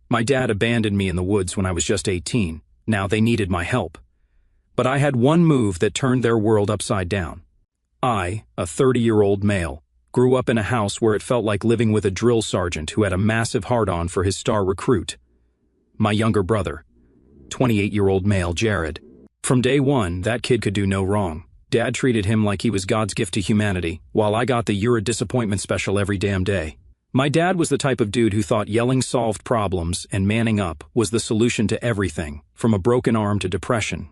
My dad abandoned me in the woods when I was just 18. Now they needed my help. But I had one move that turned their world upside down. I, a 30-year-old male, grew up in a house where it felt like living with a drill sergeant who had a massive hard-on for his star recruit, my younger brother, 28-year-old male Jared. From day one, that kid could do no wrong. Dad treated him like he was God's gift to humanity, while I got the "you're a disappointment" special every damn day. My dad was the type of dude who thought yelling solved problems and manning up was the solution to everything, from a broken arm to depression.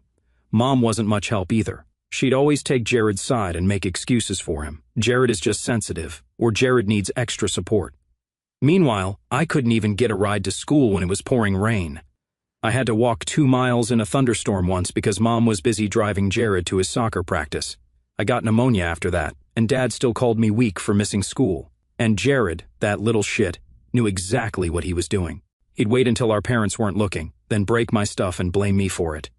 Mom wasn't much help either. She'd always take Jared's side and make excuses for him. Jared is just sensitive, or Jared needs extra support. Meanwhile, I couldn't even get a ride to school when it was pouring rain. I had to walk 2 miles in a thunderstorm once because Mom was busy driving Jared to his soccer practice. I got pneumonia after that, and Dad still called me weak for missing school. And Jared, that little shit, knew exactly what he was doing. He'd wait until our parents weren't looking, then break my stuff and blame me for it.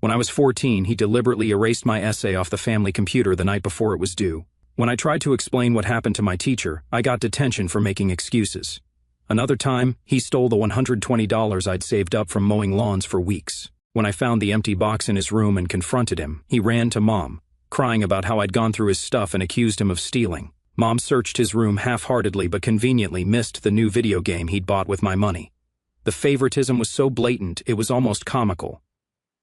When I was 14, he deliberately erased my essay off the family computer the night before it was due. When I tried to explain what happened to my teacher, I got detention for making excuses. Another time, he stole the $120 I'd saved up from mowing lawns for weeks. When I found the empty box in his room and confronted him, he ran to Mom, crying about how I'd gone through his stuff and accused him of stealing. Mom searched his room half-heartedly but conveniently missed the new video game he'd bought with my money. The favoritism was so blatant it was almost comical.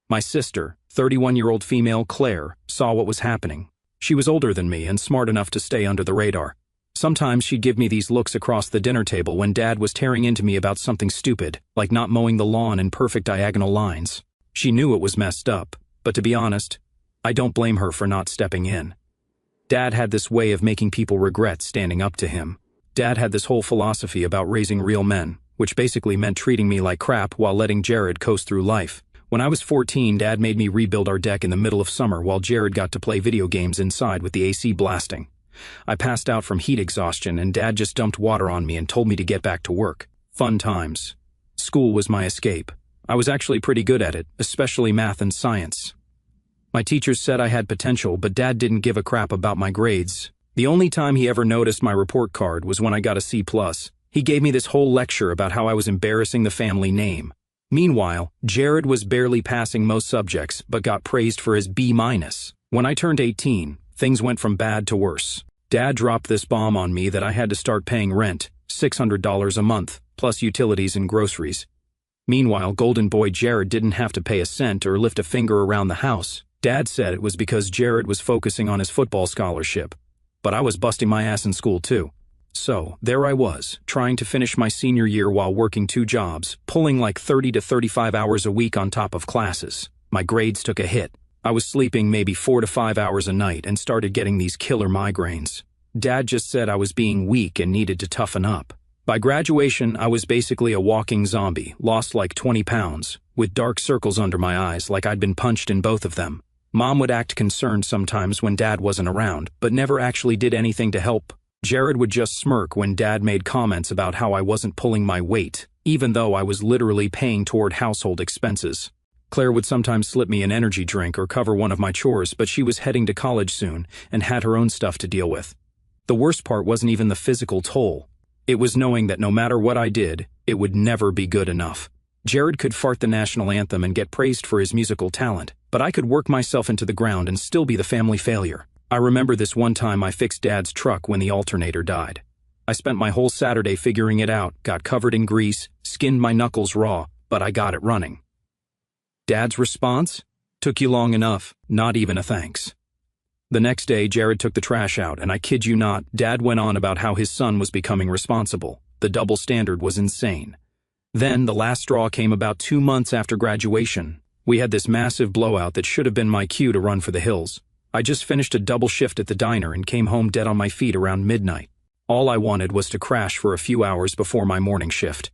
My sister, 31-year-old female Claire, saw what was happening. She was older than me and smart enough to stay under the radar. Sometimes she'd give me these looks across the dinner table when Dad was tearing into me about something stupid, like not mowing the lawn in perfect diagonal lines. She knew it was messed up, but to be honest, I don't blame her for not stepping in. Dad had this way of making people regret standing up to him. Dad had this whole philosophy about raising real men, which basically meant treating me like crap while letting Jared coast through life. When I was 14, Dad made me rebuild our deck in the middle of summer while Jared got to play video games inside with the AC blasting. I passed out from heat exhaustion and Dad just dumped water on me and told me to get back to work. Fun times. School was my escape. I was actually pretty good at it, especially math and science. My teachers said I had potential, but Dad didn't give a crap about my grades. The only time he ever noticed my report card was when I got a C+. He gave me this whole lecture about how I was embarrassing the family name. Meanwhile, Jared was barely passing most subjects, but got praised for his B-. When I turned 18, things went from bad to worse. Dad dropped this bomb on me that I had to start paying rent, $600 a month, plus utilities and groceries. Meanwhile, golden boy Jared didn't have to pay a cent or lift a finger around the house. Dad said it was because Jared was focusing on his football scholarship, but I was busting my ass in school too. So, there I was, trying to finish my senior year while working 2 jobs, pulling like 30 to 35 hours a week on top of classes. My grades took a hit. I was sleeping maybe 4 to 5 hours a night and started getting these killer migraines. Dad just said I was being weak and needed to toughen up. By graduation, I was basically a walking zombie, lost like 20 pounds, with dark circles under my eyes like I'd been punched in both of them. Mom would act concerned sometimes when Dad wasn't around, but never actually did anything to help. Jared would just smirk when Dad made comments about how I wasn't pulling my weight, even though I was literally paying toward household expenses. Claire would sometimes slip me an energy drink or cover one of my chores, but she was heading to college soon and had her own stuff to deal with. The worst part wasn't even the physical toll. It was knowing that no matter what I did, it would never be good enough. Jared could fart the national anthem and get praised for his musical talent, but I could work myself into the ground and still be the family failure. I remember this one time I fixed Dad's truck when the alternator died. I spent my whole Saturday figuring it out, got covered in grease, skinned my knuckles raw, but I got it running. Dad's response? Took you long enough, not even a thanks. The next day, Jared took the trash out, and I kid you not, Dad went on about how his son was becoming responsible. The double standard was insane. Then, the last straw came about 2 months after graduation. We had this massive blowout that should have been my cue to run for the hills. I just finished a double shift at the diner and came home dead on my feet around midnight. All I wanted was to crash for a few hours before my morning shift.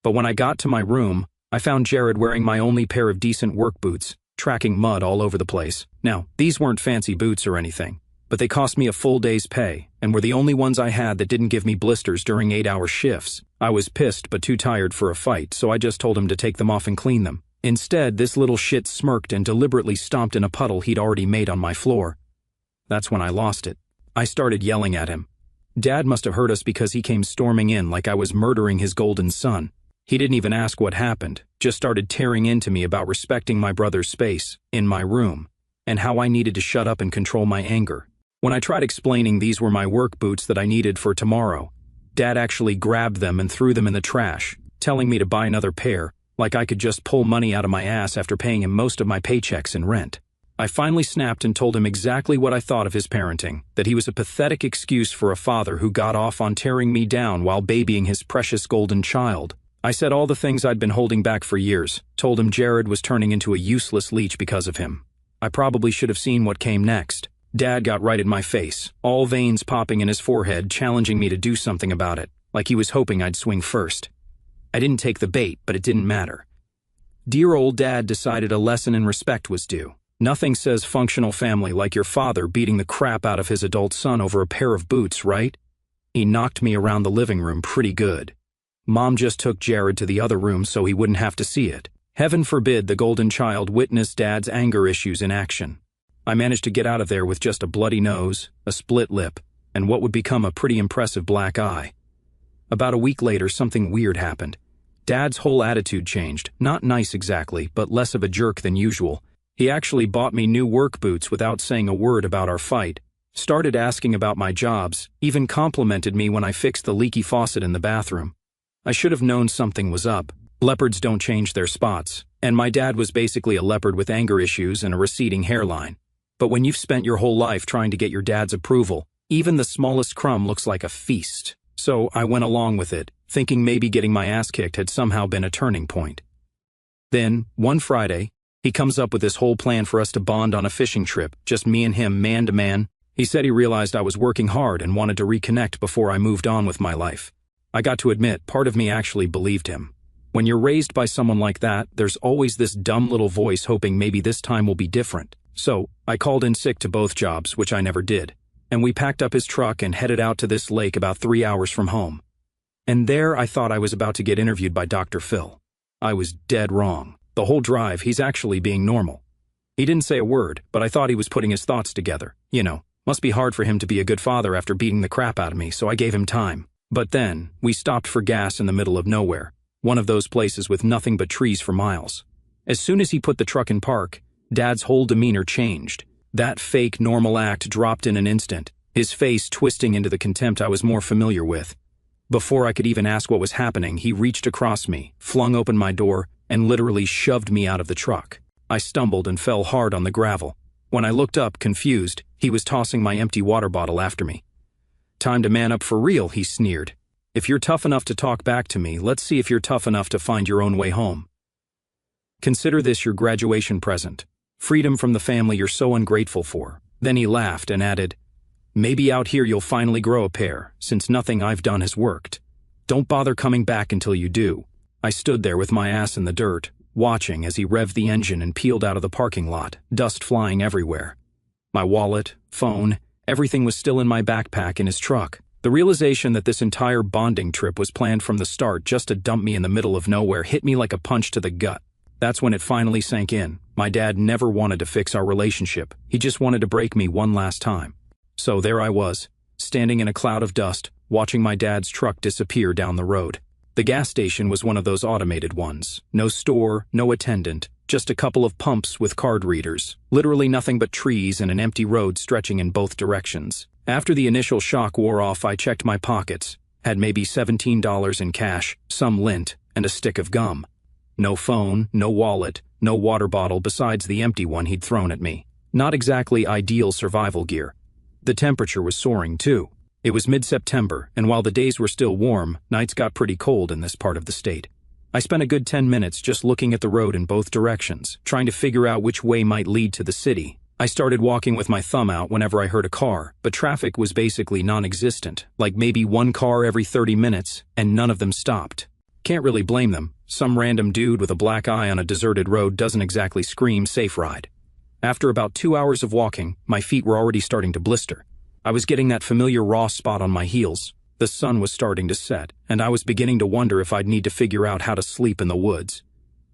But when I got to my room, I found Jared wearing my only pair of decent work boots, tracking mud all over the place. Now, these weren't fancy boots or anything, but they cost me a full day's pay and were the only ones I had that didn't give me blisters during 8-hour shifts. I was pissed but too tired for a fight, so I just told him to take them off and clean them. Instead, this little shit smirked and deliberately stomped in a puddle he'd already made on my floor. That's when I lost it. I started yelling at him. Dad must have heard us because he came storming in like I was murdering his golden son. He didn't even ask what happened, just started tearing into me about respecting my brother's space, in my room, and how I needed to shut up and control my anger. When I tried explaining these were my work boots that I needed for tomorrow, Dad actually grabbed them and threw them in the trash, telling me to buy another pair, like I could just pull money out of my ass after paying him most of my paychecks in rent. I finally snapped and told him exactly what I thought of his parenting, that he was a pathetic excuse for a father who got off on tearing me down while babying his precious golden child. I said all the things I'd been holding back for years, told him Jared was turning into a useless leech because of him. I probably should have seen what came next. Dad got right in my face, all veins popping in his forehead, challenging me to do something about it, like he was hoping I'd swing first. I didn't take the bait, but it didn't matter. Dear old Dad decided a lesson in respect was due. Nothing says functional family like your father beating the crap out of his adult son over a pair of boots, right? He knocked me around the living room pretty good. Mom just took Jared to the other room so he wouldn't have to see it. Heaven forbid the golden child witnessed Dad's anger issues in action. I managed to get out of there with just a bloody nose, a split lip, and what would become a pretty impressive black eye. About a week later, something weird happened. Dad's whole attitude changed, not nice exactly, but less of a jerk than usual. He actually bought me new work boots without saying a word about our fight, started asking about my jobs, even complimented me when I fixed the leaky faucet in the bathroom. I should have known something was up. Leopards don't change their spots, and my dad was basically a leopard with anger issues and a receding hairline. But when you've spent your whole life trying to get your dad's approval, even the smallest crumb looks like a feast. So I went along with it, thinking maybe getting my ass kicked had somehow been a turning point. Then, one Friday, he comes up with this whole plan for us to bond on a fishing trip, just me and him man to man. He said he realized I was working hard and wanted to reconnect before I moved on with my life. I got to admit, part of me actually believed him. When you're raised by someone like that, there's always this dumb little voice hoping maybe this time will be different. So, I called in sick to both jobs, which I never did, and we packed up his truck and headed out to this lake about 3 hours from home. And there I thought I was about to get interviewed by Dr. Phil. I was dead wrong. The whole drive, he's actually being normal. He didn't say a word, but I thought he was putting his thoughts together. Must be hard for him to be a good father after beating the crap out of me, so I gave him time. But then, we stopped for gas in the middle of nowhere, one of those places with nothing but trees for miles. As soon as he put the truck in park, Dad's whole demeanor changed. That fake normal act dropped in an instant, his face twisting into the contempt I was more familiar with. Before I could even ask what was happening, he reached across me, flung open my door, and literally shoved me out of the truck. I stumbled and fell hard on the gravel. When I looked up, confused, he was tossing my empty water bottle after me. "Time to man up for real," he sneered. "If you're tough enough to talk back to me, let's see if you're tough enough to find your own way home. Consider this your graduation present. Freedom from the family you're so ungrateful for." Then he laughed and added, "Maybe out here you'll finally grow a pair, since nothing I've done has worked. Don't bother coming back until you do." I stood there with my ass in the dirt, watching as he revved the engine and peeled out of the parking lot, dust flying everywhere. My wallet, phone, everything was still in my backpack in his truck. The realization that this entire bonding trip was planned from the start just to dump me in the middle of nowhere hit me like a punch to the gut. That's when it finally sank in. My dad never wanted to fix our relationship. He just wanted to break me one last time. So there I was, standing in a cloud of dust, watching my dad's truck disappear down the road. The gas station was one of those automated ones. No store, no attendant, just a couple of pumps with card readers. Literally nothing but trees and an empty road stretching in both directions. After the initial shock wore off, I checked my pockets, had maybe $17 in cash, some lint, and a stick of gum. No phone, no wallet, no water bottle besides the empty one he'd thrown at me. Not exactly ideal survival gear. The temperature was soaring too. It was mid-September, and while the days were still warm, nights got pretty cold in this part of the state. I spent a good 10 minutes just looking at the road in both directions, trying to figure out which way might lead to the city. I started walking with my thumb out whenever I heard a car, but traffic was basically non-existent, like maybe one car every 30 minutes, and none of them stopped. Can't really blame them. Some random dude with a black eye on a deserted road doesn't exactly scream safe ride. After about 2 hours of walking, my feet were already starting to blister. I was getting that familiar raw spot on my heels. The sun was starting to set, and I was beginning to wonder if I'd need to figure out how to sleep in the woods.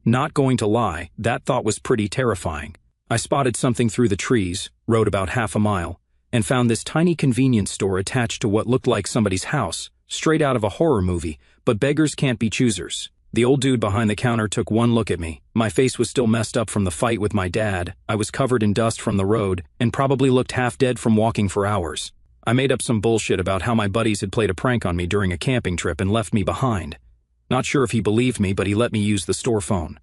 Not going to lie, that thought was pretty terrifying. I spotted something through the trees, rode about half a mile, and found this tiny convenience store attached to what looked like somebody's house, straight out of a horror movie, but beggars can't be choosers. The old dude behind the counter took one look at me. My face was still messed up from the fight with my dad, I was covered in dust from the road, and probably looked half dead from walking for hours. I made up some bullshit about how my buddies had played a prank on me during a camping trip and left me behind. Not sure if he believed me, but he let me use the store phone.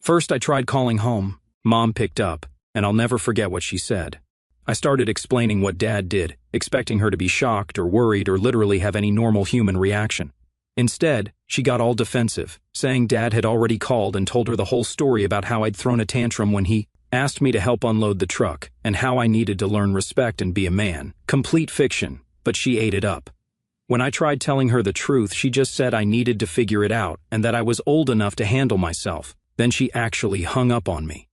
First, I tried calling home. Mom picked up, and I'll never forget what she said. I started explaining what Dad did, expecting her to be shocked or worried or literally have any normal human reaction. Instead, she got all defensive, saying Dad had already called and told her the whole story about how I'd thrown a tantrum when he asked me to help unload the truck, and how I needed to learn respect and be a man. Complete fiction, but she ate it up. When I tried telling her the truth, she just said I needed to figure it out and that I was old enough to handle myself. Then she actually hung up on me.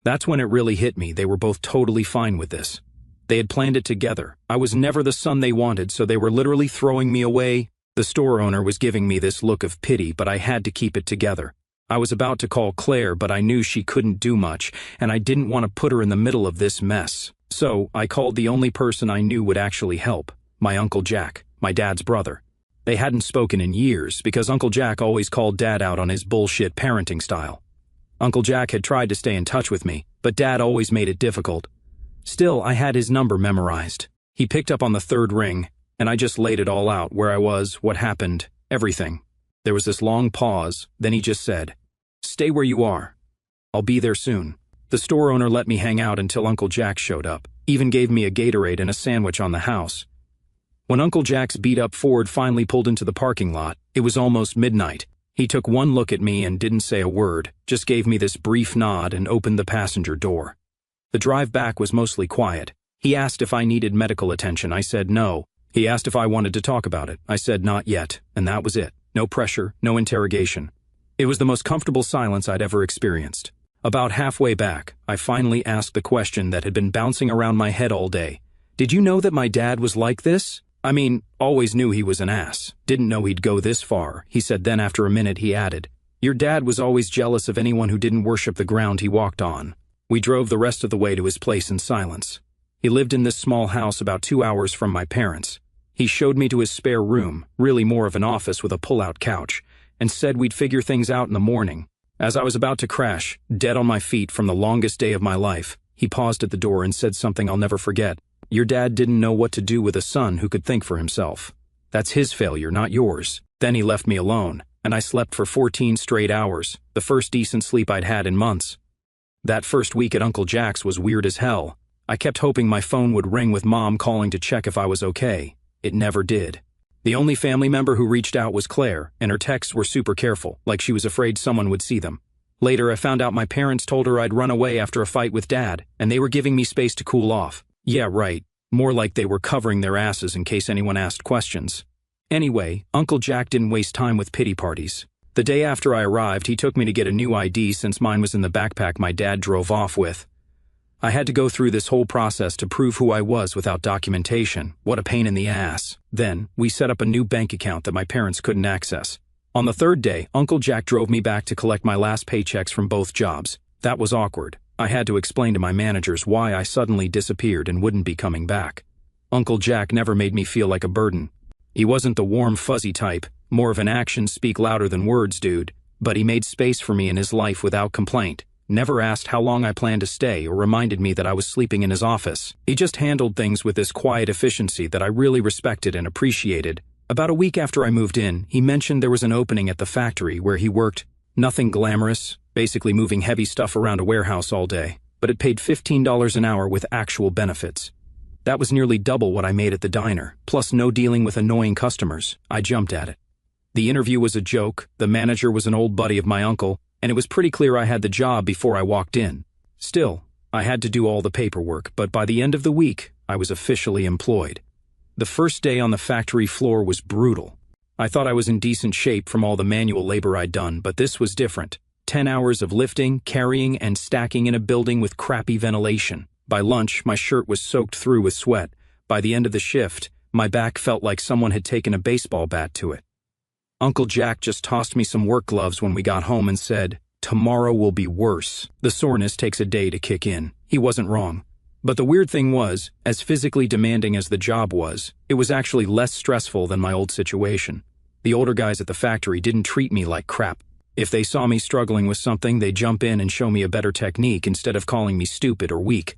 That's when it really hit me. They were both totally fine with this. They had planned it together. I was never the son they wanted, so they were literally throwing me away. The store owner was giving me this look of pity, but I had to keep it together. I was about to call Claire, but I knew she couldn't do much, and I didn't want to put her in the middle of this mess. So, I called the only person I knew would actually help, my Uncle Jack, my dad's brother. They hadn't spoken in years, because Uncle Jack always called Dad out on his bullshit parenting style. Uncle Jack had tried to stay in touch with me, but Dad always made it difficult. Still, I had his number memorized. He picked up on the third ring, and I just laid it all out, where I was, what happened, everything. There was this long pause, then he just said, "Stay where you are. I'll be there soon." The store owner let me hang out until Uncle Jack showed up, even gave me a Gatorade and a sandwich on the house. When Uncle Jack's beat-up Ford finally pulled into the parking lot, it was almost midnight. He took one look at me and didn't say a word, just gave me this brief nod and opened the passenger door. The drive back was mostly quiet. He asked if I needed medical attention. I said no. He asked if I wanted to talk about it. I said not yet, and that was it. No pressure, no interrogation. It was the most comfortable silence I'd ever experienced. About halfway back, I finally asked the question that had been bouncing around my head all day. Did you know that my dad was like this? I mean, always knew he was an ass. Didn't know he'd go this far, he said. Then after a minute he added, "Your dad was always jealous of anyone who didn't worship the ground he walked on." We drove the rest of the way to his place in silence. He lived in this small house about 2 hours from my parents'. He showed me to his spare room, really more of an office with a pull-out couch, and said we'd figure things out in the morning. As I was about to crash, dead on my feet from the longest day of my life, he paused at the door and said something I'll never forget. "Your dad didn't know what to do with a son who could think for himself. That's his failure, not yours." Then he left me alone, and I slept for 14 straight hours, the first decent sleep I'd had in months. That first week at Uncle Jack's was weird as hell. I kept hoping my phone would ring with Mom calling to check if I was okay. It never did. The only family member who reached out was Claire, and her texts were super careful, like she was afraid someone would see them. Later, I found out my parents told her I'd run away after a fight with Dad, and they were giving me space to cool off. Yeah, right. More like they were covering their asses in case anyone asked questions. Anyway, Uncle Jack didn't waste time with pity parties. The day after I arrived, he took me to get a new ID since mine was in the backpack my dad drove off with. I had to go through this whole process to prove who I was without documentation. What a pain in the ass. Then, we set up a new bank account that my parents couldn't access. On the third day, Uncle Jack drove me back to collect my last paychecks from both jobs. That was awkward. I had to explain to my managers why I suddenly disappeared and wouldn't be coming back. Uncle Jack never made me feel like a burden. He wasn't the warm, fuzzy type, more of an actions speak louder than words dude, but he made space for me in his life without complaint. Never asked how long I planned to stay or reminded me that I was sleeping in his office. He just handled things with this quiet efficiency that I really respected and appreciated. About a week after I moved in, he mentioned there was an opening at the factory where he worked. Nothing glamorous, basically moving heavy stuff around a warehouse all day, but it paid $15 an hour with actual benefits. That was nearly double what I made at the diner, plus no dealing with annoying customers. I jumped at it. The interview was a joke, the manager was an old buddy of my uncle, and it was pretty clear I had the job before I walked in. Still, I had to do all the paperwork, but by the end of the week, I was officially employed. The first day on the factory floor was brutal. I thought I was in decent shape from all the manual labor I'd done, but this was different. 10 hours of lifting, carrying, and stacking in a building with crappy ventilation. By lunch, my shirt was soaked through with sweat. By the end of the shift, my back felt like someone had taken a baseball bat to it. Uncle Jack just tossed me some work gloves when we got home and said, "Tomorrow will be worse." The soreness takes a day to kick in. He wasn't wrong. But the weird thing was, as physically demanding as the job was, it was actually less stressful than my old situation. The older guys at the factory didn't treat me like crap. If they saw me struggling with something, they'd jump in and show me a better technique instead of calling me stupid or weak.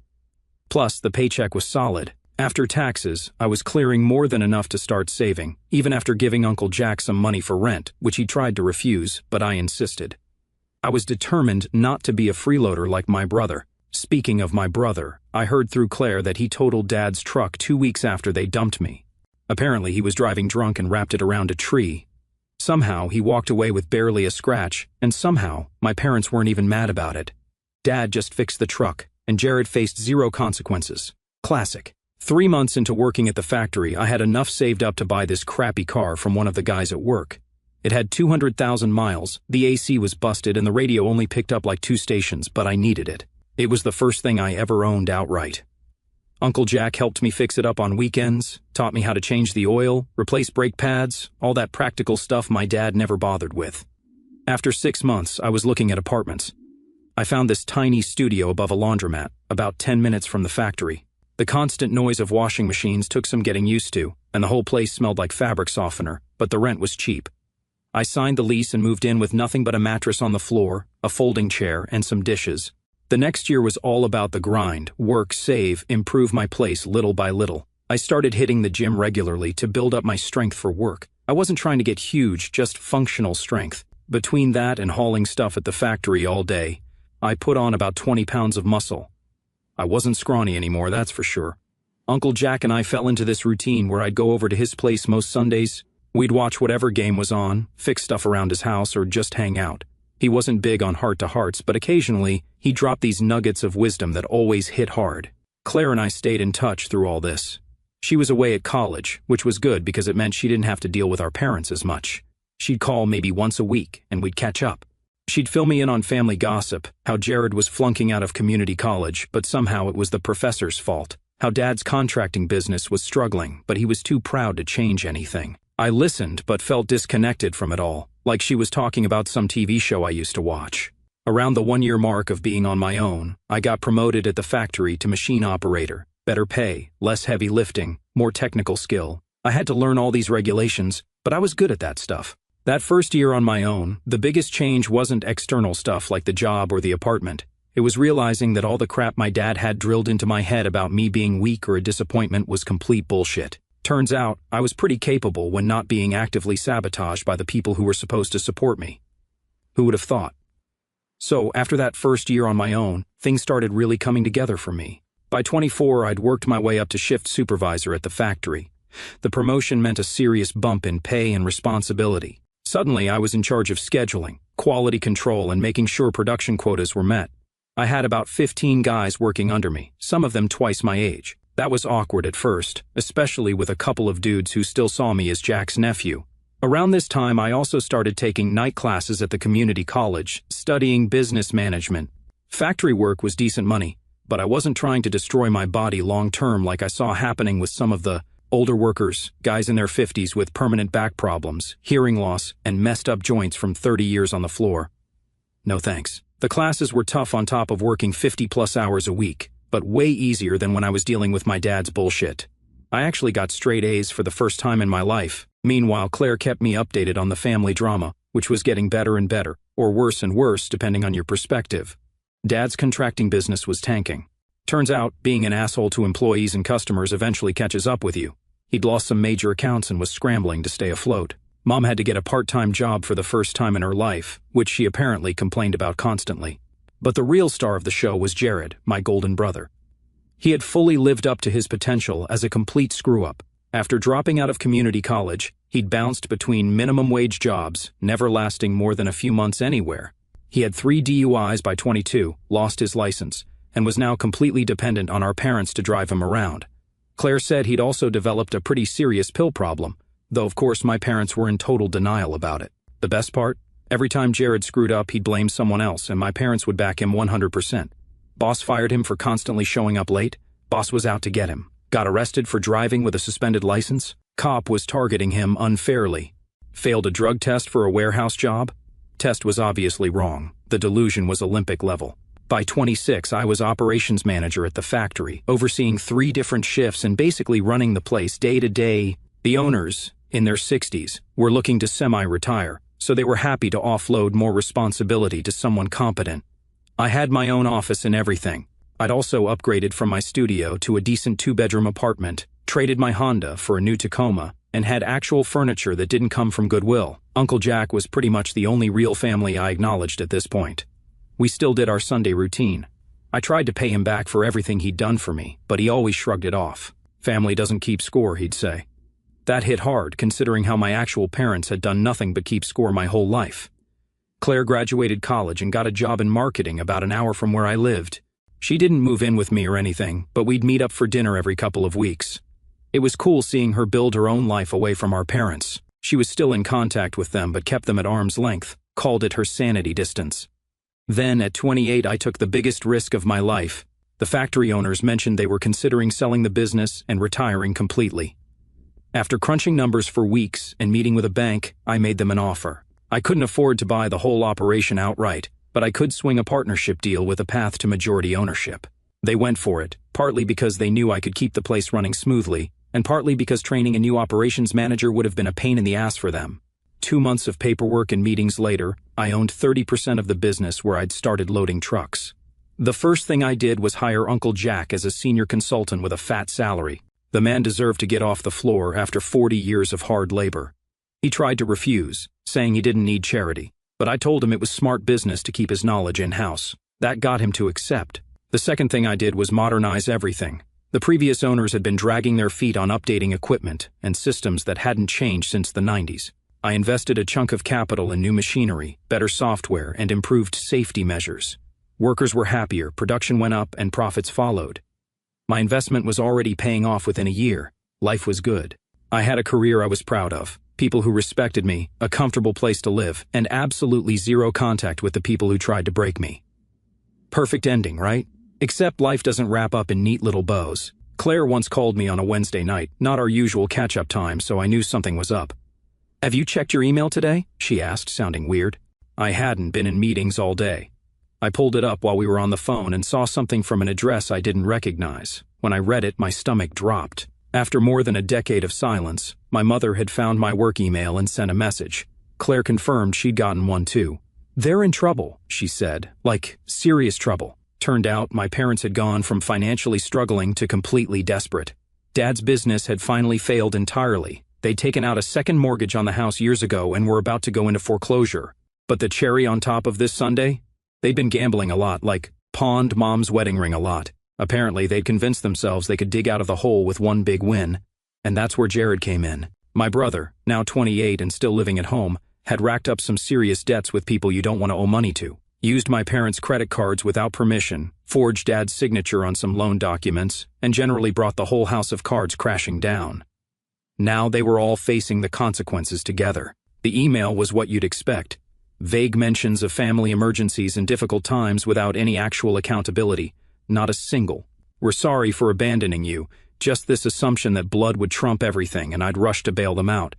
Plus, the paycheck was solid. After taxes, I was clearing more than enough to start saving, even after giving Uncle Jack some money for rent, which he tried to refuse, but I insisted. I was determined not to be a freeloader like my brother. Speaking of my brother, I heard through Claire that he totaled Dad's truck 2 weeks after they dumped me. Apparently, he was driving drunk and wrapped it around a tree. Somehow, he walked away with barely a scratch, and somehow, my parents weren't even mad about it. Dad just fixed the truck, and Jared faced zero consequences. Classic. 3 months into working at the factory, I had enough saved up to buy this crappy car from one of the guys at work. It had 200,000 miles, the AC was busted, and the radio only picked up like 2 stations, but I needed it. It was the first thing I ever owned outright. Uncle Jack helped me fix it up on weekends, taught me how to change the oil, replace brake pads, all that practical stuff my dad never bothered with. After 6 months, I was looking at apartments. I found this tiny studio above a laundromat, about 10 minutes from the factory. The constant noise of washing machines took some getting used to, and the whole place smelled like fabric softener, but the rent was cheap. I signed the lease and moved in with nothing but a mattress on the floor, a folding chair, and some dishes. The next year was all about the grind, work, save, improve my place little by little. I started hitting the gym regularly to build up my strength for work. I wasn't trying to get huge, just functional strength. Between that and hauling stuff at the factory all day, I put on about 20 pounds of muscle. I wasn't scrawny anymore, that's for sure. Uncle Jack and I fell into this routine where I'd go over to his place most Sundays. We'd watch whatever game was on, fix stuff around his house, or just hang out. He wasn't big on heart-to-hearts, but occasionally, he dropped these nuggets of wisdom that always hit hard. Claire and I stayed in touch through all this. She was away at college, which was good because it meant she didn't have to deal with our parents as much. She'd call maybe once a week, and we'd catch up. She'd fill me in on family gossip, how Jared was flunking out of community college, but somehow it was the professor's fault, how Dad's contracting business was struggling, but he was too proud to change anything. I listened, but felt disconnected from it all, like she was talking about some TV show I used to watch. Around the 1-year mark of being on my own, I got promoted at the factory to machine operator. Better pay, less heavy lifting, more technical skill. I had to learn all these regulations, but I was good at that stuff. That first year on my own, the biggest change wasn't external stuff like the job or the apartment. It was realizing that all the crap my dad had drilled into my head about me being weak or a disappointment was complete bullshit. Turns out, I was pretty capable when not being actively sabotaged by the people who were supposed to support me. Who would have thought? So, after that first year on my own, things started really coming together for me. By 24, I'd worked my way up to shift supervisor at the factory. The promotion meant a serious bump in pay and responsibility. Suddenly, I was in charge of scheduling, quality control, and making sure production quotas were met. I had about 15 guys working under me, some of them twice my age. That was awkward at first, especially with a couple of dudes who still saw me as Jack's nephew. Around this time, I also started taking night classes at the community college, studying business management. Factory work was decent money, but I wasn't trying to destroy my body long-term like I saw happening with some of the older workers, guys in their 50s with permanent back problems, hearing loss, and messed up joints from 30 years on the floor. No thanks. The classes were tough on top of working 50-plus hours a week, but way easier than when I was dealing with my dad's bullshit. I actually got straight A's for the first time in my life. Meanwhile, Claire kept me updated on the family drama, which was getting better and better, or worse and worse depending on your perspective. Dad's contracting business was tanking. Turns out, being an asshole to employees and customers eventually catches up with you. He'd lost some major accounts and was scrambling to stay afloat. Mom had to get a part-time job for the first time in her life, which she apparently complained about constantly. But the real star of the show was Jared, my golden brother. He had fully lived up to his potential as a complete screw-up. After dropping out of community college, he'd bounced between minimum wage jobs, never lasting more than a few months anywhere. He had 3 DUIs by 22, lost his license, and was now completely dependent on our parents to drive him around. Claire said he'd also developed a pretty serious pill problem, though of course my parents were in total denial about it. The best part? Every time Jared screwed up, he'd blame someone else, and my parents would back him 100%. Boss fired him for constantly showing up late. Boss was out to get him. Got arrested for driving with a suspended license. Cop was targeting him unfairly. Failed a drug test for a warehouse job. Test was obviously wrong. The delusion was Olympic level. By 26, I was operations manager at the factory, overseeing 3 different shifts and basically running the place day to day. The owners, in their 60s, were looking to semi-retire, so they were happy to offload more responsibility to someone competent. I had my own office and everything. I'd also upgraded from my studio to a decent 2-bedroom apartment, traded my Honda for a new Tacoma, and had actual furniture that didn't come from Goodwill. Uncle Jack was pretty much the only real family I acknowledged at this point. We still did our Sunday routine. I tried to pay him back for everything he'd done for me, but he always shrugged it off. Family doesn't keep score, he'd say. That hit hard, considering how my actual parents had done nothing but keep score my whole life. Claire graduated college and got a job in marketing about an hour from where I lived. She didn't move in with me or anything, but we'd meet up for dinner every couple of weeks. It was cool seeing her build her own life away from our parents. She was still in contact with them but kept them at arm's length, called it her sanity distance. Then, at 28, I took the biggest risk of my life. The factory owners mentioned they were considering selling the business and retiring completely. After crunching numbers for weeks and meeting with a bank, I made them an offer. I couldn't afford to buy the whole operation outright, but I could swing a partnership deal with a path to majority ownership. They went for it, partly because they knew I could keep the place running smoothly, and partly because training a new operations manager would have been a pain in the ass for them. 2 months of paperwork and meetings later, I owned 30% of the business where I'd started loading trucks. The first thing I did was hire Uncle Jack as a senior consultant with a fat salary. The man deserved to get off the floor after 40 years of hard labor. He tried to refuse, saying he didn't need charity, but I told him it was smart business to keep his knowledge in-house. That got him to accept. The second thing I did was modernize everything. The previous owners had been dragging their feet on updating equipment and systems that hadn't changed since the 90s. I invested a chunk of capital in new machinery, better software, and improved safety measures. Workers were happier, production went up, and profits followed. My investment was already paying off within a year. Life was good. I had a career I was proud of, people who respected me, a comfortable place to live, and absolutely zero contact with the people who tried to break me. Perfect ending, right? Except life doesn't wrap up in neat little bows. Claire once called me on a Wednesday night, not our usual catch-up time, so I knew something was up. "Have you checked your email today?" she asked, sounding weird. I hadn't been in meetings all day. I pulled it up while we were on the phone and saw something from an address I didn't recognize. When I read it, my stomach dropped. After more than a decade of silence, my mother had found my work email and sent a message. Claire confirmed she'd gotten one too. "They're in trouble," she said, like serious trouble. Turned out my parents had gone from financially struggling to completely desperate. Dad's business had finally failed entirely. They'd taken out a second mortgage on the house years ago and were about to go into foreclosure. But the cherry on top of this sundae? They'd been gambling a lot, like pawned Mom's wedding ring a lot. Apparently, they'd convinced themselves they could dig out of the hole with one big win. And that's where Jared came in. My brother, now 28 and still living at home, had racked up some serious debts with people you don't want to owe money to. Used my parents' credit cards without permission, forged Dad's signature on some loan documents, and generally brought the whole house of cards crashing down. Now they were all facing the consequences together. The email was what you'd expect. Vague mentions of family emergencies and difficult times without any actual accountability. Not a single. "We're sorry for abandoning you." Just this assumption that blood would trump everything and I'd rush to bail them out.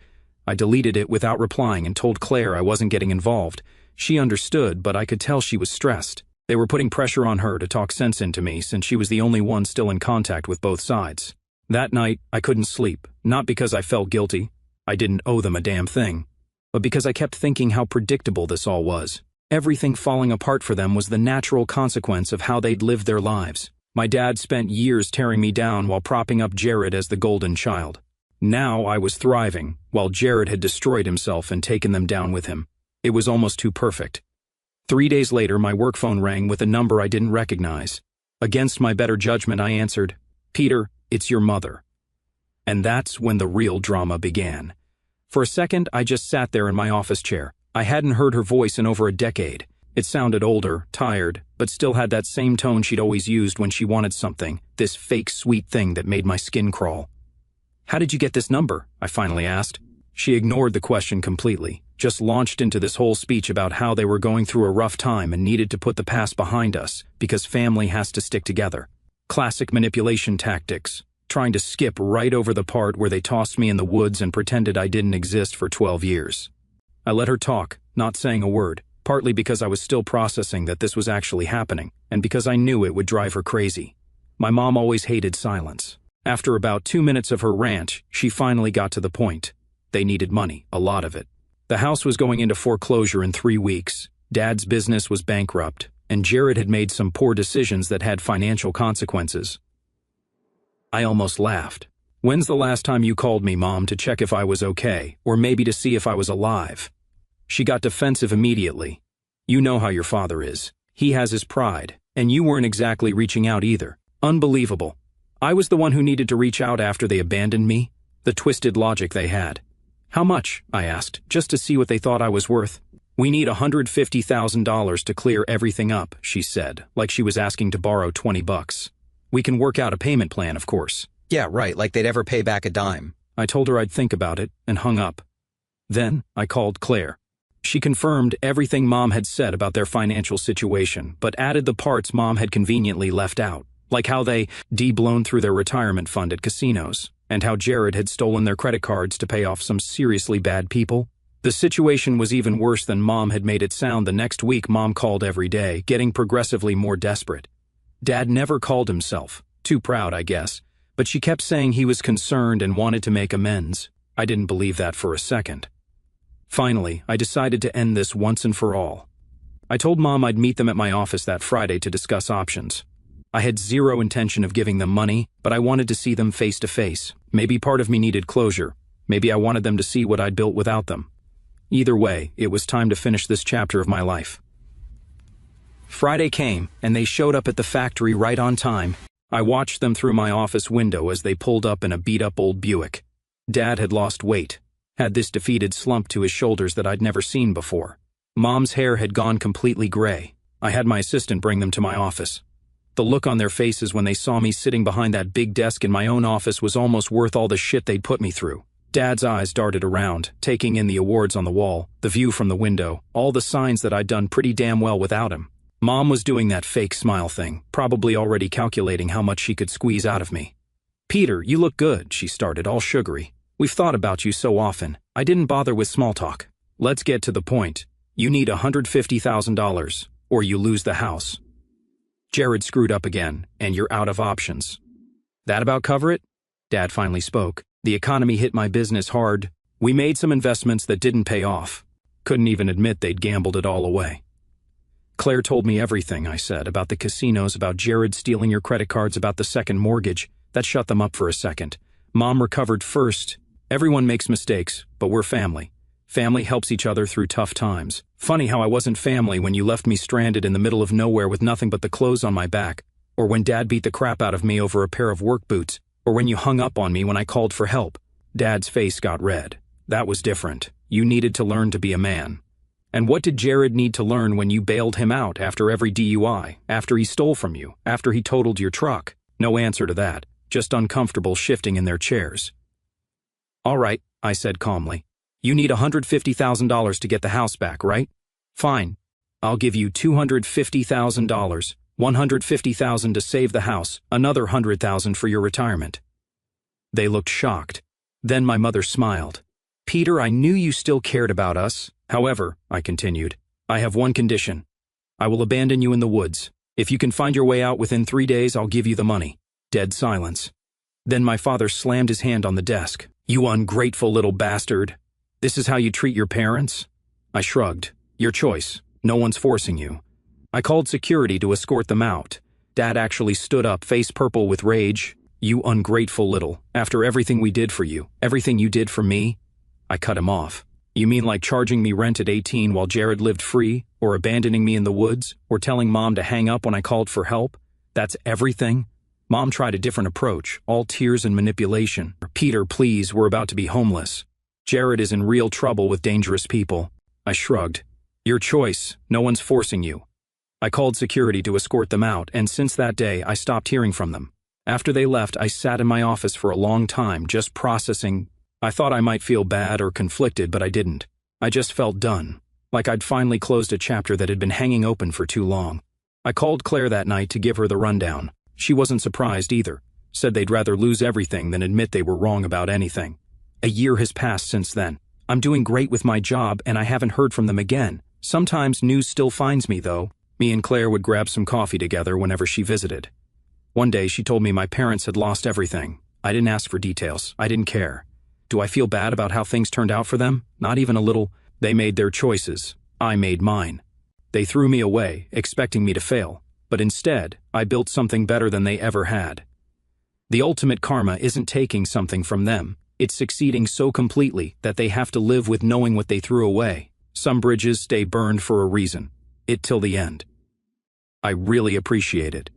I deleted it without replying and told Claire I wasn't getting involved. She understood, but I could tell she was stressed. They were putting pressure on her to talk sense into me since she was the only one still in contact with both sides. That night, I couldn't sleep, not because I felt guilty. I didn't owe them a damn thing. But because I kept thinking how predictable this all was. Everything falling apart for them was the natural consequence of how they'd lived their lives. My dad spent years tearing me down while propping up Jared as the golden child. Now I was thriving, while Jared had destroyed himself and taken them down with him. It was almost too perfect. 3 days later, my work phone rang with a number I didn't recognize. Against my better judgment, I answered, "Peter, it's your mother." And that's when the real drama began. For a second, I just sat there in my office chair. I hadn't heard her voice in over a decade. It sounded older, tired, but still had that same tone she'd always used when she wanted something, this fake sweet thing that made my skin crawl. "How did you get this number?" I finally asked. She ignored the question completely, just launched into this whole speech about how they were going through a rough time and needed to put the past behind us because family has to stick together. Classic manipulation tactics. Trying to skip right over the part where they tossed me in the woods and pretended I didn't exist for 12 years. I let her talk, not saying a word, partly because I was still processing that this was actually happening, and because I knew it would drive her crazy. My mom always hated silence. After about 2 minutes of her rant, she finally got to the point. They needed money, a lot of it. The house was going into foreclosure in 3 weeks. Dad's business was bankrupt, and Jared had made some poor decisions that had financial consequences. I almost laughed. When's the last time you called me, Mom, to check if I was okay, or maybe to see if I was alive? She got defensive immediately. You know how your father is. He has his pride, and you weren't exactly reaching out either. Unbelievable. I was the one who needed to reach out after they abandoned me. The twisted logic they had. How much? I asked, just to see what they thought I was worth. We need $150,000 to clear everything up, she said, like she was asking to borrow $20. We can work out a payment plan, of course. Yeah, right, like they'd ever pay back a dime. I told her I'd think about it and hung up. Then I called Claire. She confirmed everything Mom had said about their financial situation, but added the parts Mom had conveniently left out, like how they blown through their retirement fund at casinos, and how Jared had stolen their credit cards to pay off some seriously bad people. The situation was even worse than Mom had made it sound. The next week, Mom called every day, getting progressively more desperate. Dad never called himself. Too proud, I guess. But she kept saying he was concerned and wanted to make amends. I didn't believe that for a second. Finally, I decided to end this once and for all. I told Mom I'd meet them at my office that Friday to discuss options. I had zero intention of giving them money, but I wanted to see them face to face. Maybe part of me needed closure. Maybe I wanted them to see what I'd built without them. Either way, it was time to finish this chapter of my life. Friday came, and they showed up at the factory right on time. I watched them through my office window as they pulled up in a beat-up old Buick. Dad had lost weight, had this defeated slump to his shoulders that I'd never seen before. Mom's hair had gone completely gray. I had my assistant bring them to my office. The look on their faces when they saw me sitting behind that big desk in my own office was almost worth all the shit they'd put me through. Dad's eyes darted around, taking in the awards on the wall, the view from the window, all the signs that I'd done pretty damn well without him. Mom was doing that fake smile thing, probably already calculating how much she could squeeze out of me. Peter, you look good, she started, all sugary. We've thought about you so often. I didn't bother with small talk. Let's get to the point. You need $150,000, or you lose the house. Jared screwed up again, and you're out of options. That about cover it? Dad finally spoke. The economy hit my business hard. We made some investments that didn't pay off. Couldn't even admit they'd gambled it all away. Claire told me everything, I said, about the casinos, about Jared stealing your credit cards, about the second mortgage. That shut them up for a second. Mom recovered first. Everyone makes mistakes, but we're family. Family helps each other through tough times. Funny how I wasn't family when you left me stranded in the middle of nowhere with nothing but the clothes on my back, or when Dad beat the crap out of me over a pair of work boots, or when you hung up on me when I called for help. Dad's face got red. That was different. You needed to learn to be a man. And what did Jared need to learn when you bailed him out after every DUI, after he stole from you, after he totaled your truck? No answer to that, just uncomfortable shifting in their chairs. All right, I said calmly. You need $150,000 to get the house back, right? Fine. I'll give you $250,000, $150,000 to save the house, another $100,000 for your retirement. They looked shocked. Then my mother smiled. Peter, I knew you still cared about us. However, I continued, I have one condition. I will abandon you in the woods. If you can find your way out within 3 days, I'll give you the money. Dead silence. Then my father slammed his hand on the desk. You ungrateful little bastard. This is how you treat your parents? I shrugged. Your choice. No one's forcing you. I called security to escort them out. Dad actually stood up, face purple with rage. You ungrateful little. After everything we did for you, everything you did for me? I cut him off. You mean like charging me rent at 18 while Jared lived free, or abandoning me in the woods, or telling Mom to hang up when I called for help? That's everything? Mom tried a different approach, all tears and manipulation. Peter, please, we're about to be homeless. Jared is in real trouble with dangerous people. I shrugged. Your choice. No one's forcing you. I called security to escort them out, and since that day, I stopped hearing from them. After they left, I sat in my office for a long time, just processing. I thought I might feel bad or conflicted, but I didn't. I just felt done, like I'd finally closed a chapter that had been hanging open for too long. I called Claire that night to give her the rundown. She wasn't surprised either, said they'd rather lose everything than admit they were wrong about anything. A year has passed since then. I'm doing great with my job, and I haven't heard from them again. Sometimes news still finds me, though. Me and Claire would grab some coffee together whenever she visited. One day she told me my parents had lost everything. I didn't ask for details. I didn't care. Do I feel bad about how things turned out for them? Not even a little. They made their choices. I made mine. They threw me away, expecting me to fail. But instead, I built something better than they ever had. The ultimate karma isn't taking something from them. It's succeeding so completely that they have to live with knowing what they threw away. Some bridges stay burned for a reason. It till the end. I really appreciate it.